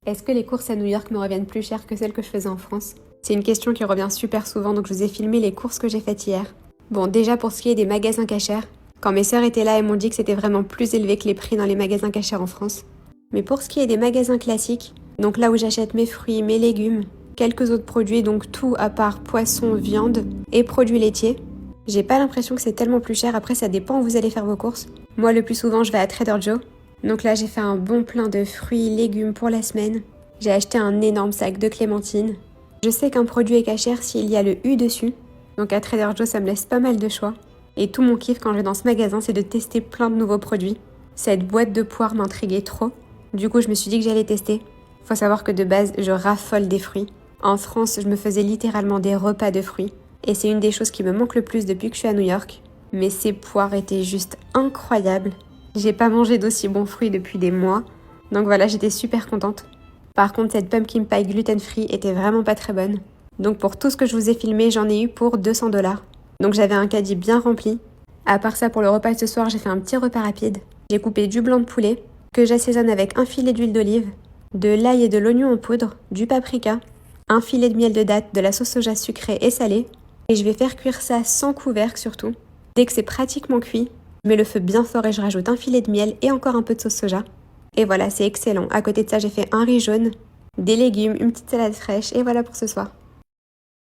Est-ce que les courses à New York me reviennent plus chères que celles que je faisais en France? C'est une question qui revient super souvent, donc je vous ai filmé les courses que j'ai faites hier. Bon, déjà pour ce qui est des magasins cachers, quand mes sœurs étaient là, elles m'ont dit que c'était vraiment plus élevé que les prix dans les magasins cachers en France. Mais pour ce qui est des magasins classiques, donc là où j'achète mes fruits, mes légumes, quelques autres produits, donc tout à part poisson, viande et produits laitiers, j'ai pas l'impression que c'est tellement plus cher. Après, ça dépend où vous allez faire vos courses. Moi, le plus souvent, je vais à Trader Joe. Donc là, j'ai fait un bon plein de fruits, légumes pour la semaine. J'ai acheté un énorme sac de clémentines. Je sais qu'un produit est cachère s'il y a le U dessus. Donc à Trader Joe, ça me laisse pas mal de choix. Et tout mon kiff quand je vais dans ce magasin, c'est de tester plein de nouveaux produits. Cette boîte de poires m'intriguait trop. Du coup, je me suis dit que j'allais tester. Faut savoir que de base, je raffole des fruits. En France, je me faisais littéralement des repas de fruits. Et c'est une des choses qui me manque le plus depuis que je suis à New York. Mais ces poires étaient juste incroyables. J'ai pas mangé d'aussi bons fruits depuis des mois. Donc voilà, j'étais super contente. Par contre, cette pumpkin pie gluten-free était vraiment pas très bonne. Donc pour tout ce que je vous ai filmé, j'en ai eu pour 200$. Donc j'avais un caddie bien rempli. À part ça, pour le repas de ce soir, j'ai fait un petit repas rapide. J'ai coupé du blanc de poulet, que j'assaisonne avec un filet d'huile d'olive, de l'ail et de l'oignon en poudre, du paprika, un filet de miel de date, de la sauce soja sucrée et salée. Et je vais faire cuire ça sans couvercle surtout. Dès que c'est pratiquement cuit, je mets le feu bien fort et je rajoute un filet de miel et encore un peu de sauce soja. Et voilà, c'est excellent. À côté de ça, j'ai fait un riz jaune, des légumes, une petite salade fraîche et voilà pour ce soir.